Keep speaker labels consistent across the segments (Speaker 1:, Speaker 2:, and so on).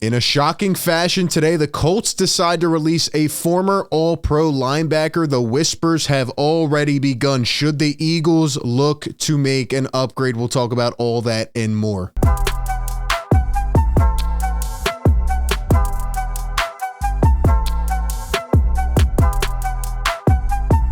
Speaker 1: In a shocking fashion today, the Colts decide to release a former All-Pro linebacker. The whispers have already begun. Should the Eagles look to make an upgrade? We'll talk about all that and more.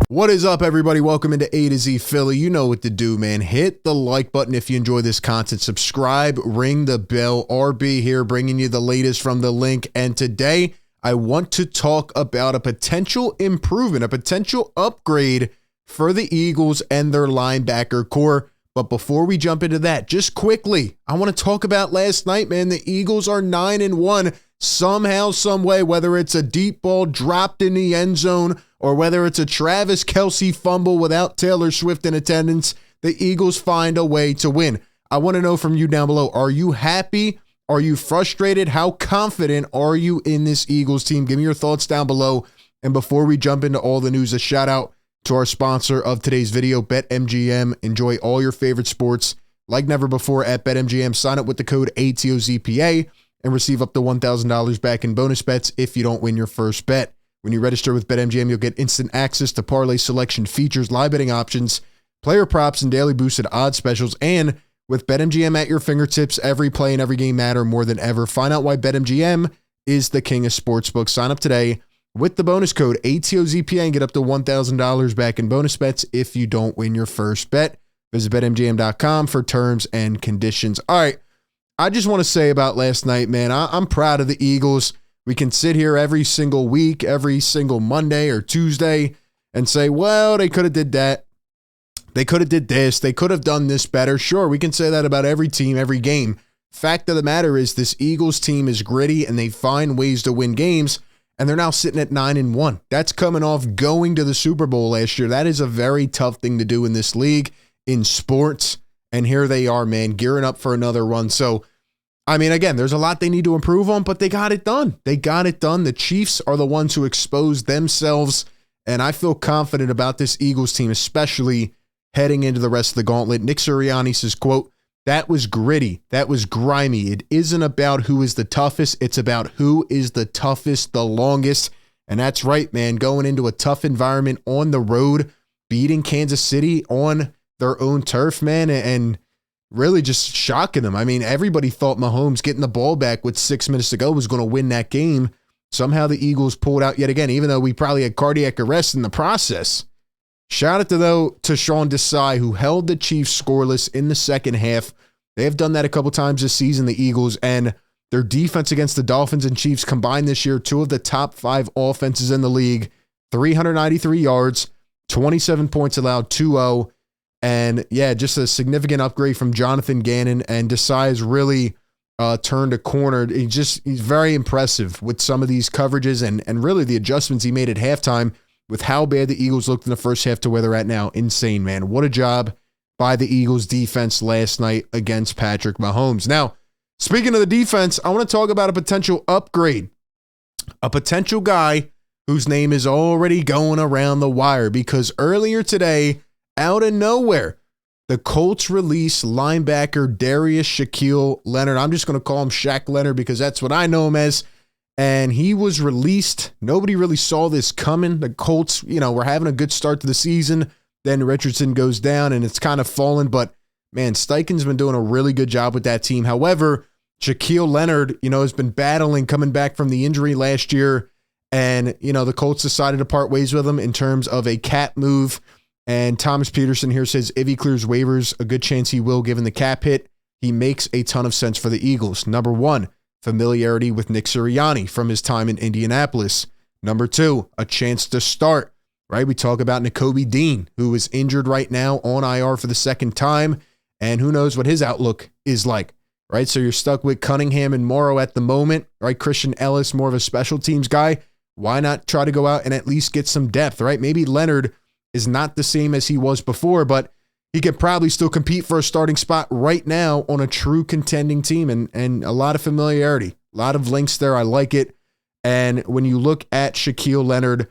Speaker 1: What is up, everybody? Welcome into A to Z Philly. You know what to do, man. Hit the like button if you enjoy this content. Subscribe, ring the bell. RB here, bringing you the latest from the link. And today, I want to talk about a potential improvement, a potential upgrade for the Eagles and their linebacker core. But before we jump into that, just quickly, I want to talk about last night, man. The Eagles are 9-1 somehow, some way, whether it's a deep ball dropped in the end zone or whether it's a Travis Kelce fumble without Taylor Swift in attendance, the Eagles find a way to win. I want to know from you down below, are you happy? Are you frustrated? How confident are you in this Eagles team? Give me your thoughts down below. And before we jump into all the news, a shout out to our sponsor of today's video, BetMGM. Enjoy all your favorite sports like never before at BetMGM. Sign up with the code ATOZPA and receive up to $1,000 back in bonus bets if you don't win your first bet. When you register with BetMGM, you'll get instant access to parlay selection features, live betting options, player props, and daily boosted odds specials. And with BetMGM at your fingertips, every play and every game matter more than ever. Find out why BetMGM is the king of sportsbooks. Sign up today with the bonus code ATOZPA and get up to $1,000 back in bonus bets if you don't win your first bet. Visit BetMGM.com for terms and conditions. All right, I just want to say about last night, man, I'm proud of the Eagles. We can sit here every single week, every single Monday or Tuesday and say, well, they could have did that. They could have did this. They could have done this better. Sure, we can say that about every team, every game. Fact of the matter is this Eagles team is gritty and they find ways to win games, and they're now sitting at 9-1. That's coming off going to the Super Bowl last year. That is a very tough thing to do in this league, in sports, and here they are, man, gearing up for another run. So, I mean, again, there's a lot they need to improve on, but they got it done. They got it done. The Chiefs are the ones who exposed themselves, and I feel confident about this Eagles team, especially heading into the rest of the gauntlet. Nick Sirianni says, quote, "That was gritty. That was grimy. It isn't about who is the toughest. It's about who is the toughest the longest." And that's right, man. Going into a tough environment on the road, beating Kansas City on their own turf, man, and really just shocking them. I mean, everybody thought Mahomes getting the ball back with 6 minutes to go was going to win that game. Somehow the Eagles pulled out yet again, even though we probably had cardiac arrest in the process. Shout out to Shawn Desai, who held the Chiefs scoreless in the second half. They have done that a couple times this season, the Eagles, and their defense against the Dolphins and Chiefs combined this year, two of the top 5 offenses in the league, 393 yards, 27 points allowed, 2-0. And yeah, just a significant upgrade from Jonathan Gannon, and Desai has really turned a corner. He's very impressive with some of these coverages and really the adjustments he made at halftime with how bad the Eagles looked in the first half to where they're at now. Insane, man. What a job by the Eagles defense last night against Patrick Mahomes. Now, speaking of the defense, I want to talk about a potential upgrade, a potential guy whose name is already going around the wire, because earlier today, out of nowhere, the Colts release linebacker Darius Shaquille Leonard. I'm just going to call him Shaq Leonard because that's what I know him as. And he was released. Nobody really saw this coming. The Colts, were having a good start to the season. Then Richardson goes down and it's kind of fallen. But, man, Steichen's been doing a really good job with that team. However, Shaquille Leonard, has been battling coming back from the injury last year. And, the Colts decided to part ways with him in terms of a cap move. And Thomas Peterson here says if he clears waivers, a good chance he will, given the cap hit. He makes a ton of sense for the Eagles. Number 1, familiarity with Nick Sirianni from his time in Indianapolis. Number 2, a chance to start, right? We talk about Nakobe Dean, who is injured right now on IR for the second time, and who knows what his outlook is like, right? So you're stuck with Cunningham and Morrow at the moment, right? Christian Ellis, more of a special teams guy. Why not try to go out and at least get some depth, right? Maybe Leonard is not the same as he was before, but he can probably still compete for a starting spot right now on a true contending team, and a lot of familiarity, a lot of links there. I like it. And when you look at Shaquille Leonard,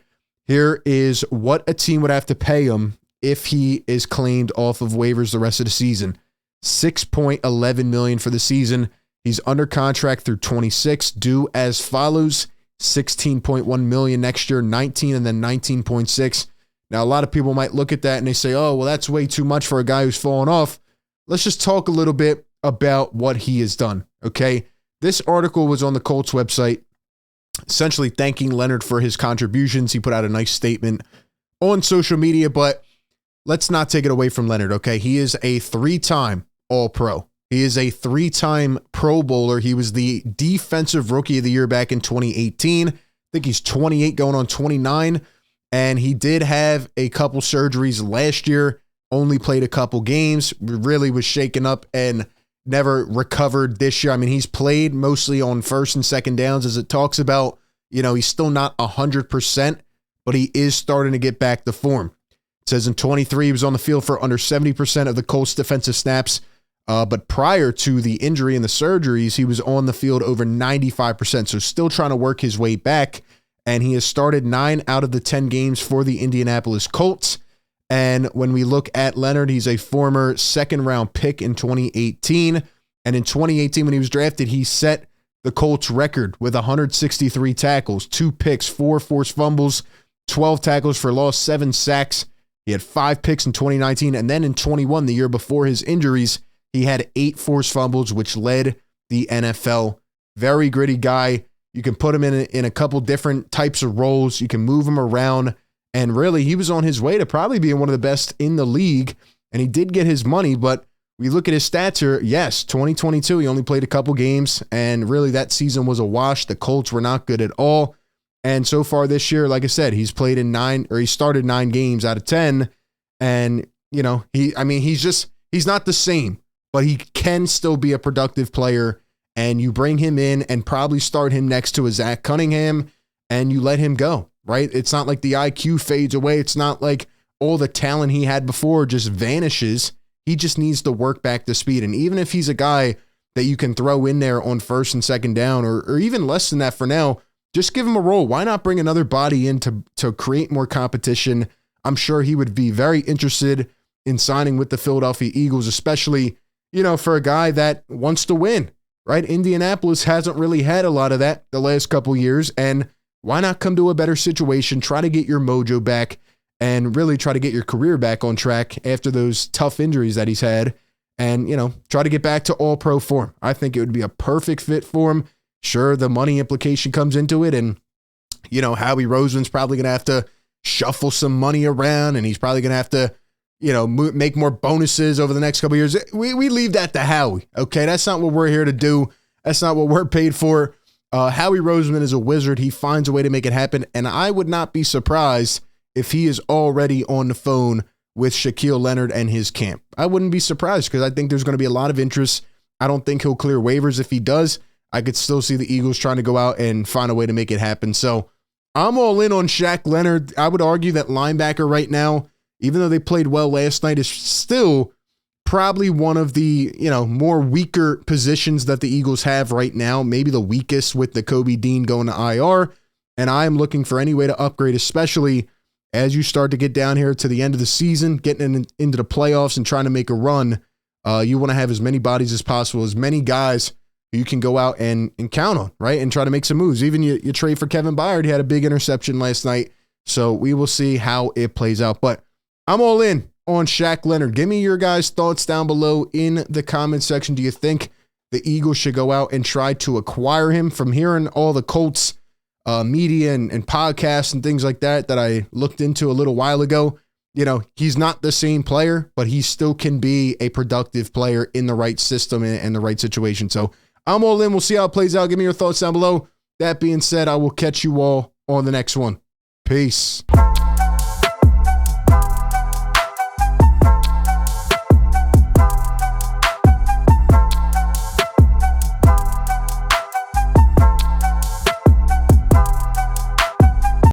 Speaker 1: here is what a team would have to pay him if he is claimed off of waivers the rest of the season. $6.11 million for the season. He's under contract through 26, due as follows: 16.1 million next year, 19, and then 19.6. Now, a lot of people might look at that and they say, oh, well, that's way too much for a guy who's fallen off. Let's just talk a little bit about what he has done, okay? This article was on the Colts website, essentially thanking Leonard for his contributions. He put out a nice statement on social media, but let's not take it away from Leonard, okay? He is a 3-time All-Pro. He is a 3-time Pro Bowler. He was the Defensive Rookie of the Year back in 2018. I think he's 28 going on 29. And he did have a couple surgeries last year, only played a couple games, really was shaken up and never recovered this year. I mean, he's played mostly on first and second downs, as it talks about. You know, he's still not 100%, but he is starting to get back to form. It says in 23, he was on the field for under 70% of the Colts defensive snaps. But prior to the injury and the surgeries, he was on the field over 95%. So still trying to work his way back. And he has started 9 out of the 10 games for the Indianapolis Colts. And when we look at Leonard, he's a former second-round pick in 2018. And in 2018, when he was drafted, he set the Colts record with 163 tackles, 2 picks, 4 forced fumbles, 12 tackles for loss, 7 sacks. He had 5 picks in 2019. And then in 21, the year before his injuries, he had 8 forced fumbles, which led the NFL. Very gritty guy. You can put him in a couple different types of roles. You can move him around. And really, he was on his way to probably being one of the best in the league. And he did get his money, but we look at his stats here. Yes, 2022, he only played a couple games. And really, that season was a wash. The Colts were not good at all. And so far this year, like I said, he's played in he started 9 games out of 10. And, you know, he's not the same, but he can still be a productive player. And you bring him in and probably start him next to a Zach Cunningham and you let him go, right? It's not like the IQ fades away. It's not like all the talent he had before just vanishes. He just needs to work back to speed. And even if he's a guy that you can throw in there on first and second down, or even less than that for now, just give him a role. Why not bring another body in to create more competition? I'm sure he would be very interested in signing with the Philadelphia Eagles, especially, you know, for a guy that wants to win, right? Indianapolis hasn't really had a lot of that the last couple years, and why not come to a better situation, try to get your mojo back, and really try to get your career back on track after those tough injuries that he's had, and, you know, try to get back to all-pro form. I think it would be a perfect fit for him. Sure, the money implication comes into it, and, you know, Howie Roseman's probably going to have to shuffle some money around, and he's probably going to have to, you know, make more bonuses over the next couple of years. We leave that to Howie, okay? That's not what we're here to do. That's not what we're paid for. Howie Roseman is a wizard. He finds a way to make it happen, and I would not be surprised if he is already on the phone with Shaquille Leonard and his camp. I wouldn't be surprised because I think there's going to be a lot of interest. I don't think he'll clear waivers. If he does, I could still see the Eagles trying to go out and find a way to make it happen. So I'm all in on Shaq Leonard. I would argue that linebacker right now, even though they played well last night, is still probably one of the, you know, more weaker positions that the Eagles have right now. Maybe the weakest with the Kobe Dean going to IR. And I'm looking for any way to upgrade, especially as you start to get down here to the end of the season, getting into the playoffs and trying to make a run. You want to have as many bodies as possible, as many guys you can go out and count on, right? And try to make some moves. Even you trade for Kevin Byard. He had a big interception last night. So we will see how it plays out. But I'm all in on Shaq Leonard. Give me your guys' thoughts down below in the comment section. Do you think the Eagles should go out and try to acquire him? From hearing all the Colts media and podcasts and things like that I looked into a little while ago, you know, he's not the same player, but he still can be a productive player in the right system and the right situation. So I'm all in. We'll see how it plays out. Give me your thoughts down below. That being said, I will catch you all on the next one. Peace.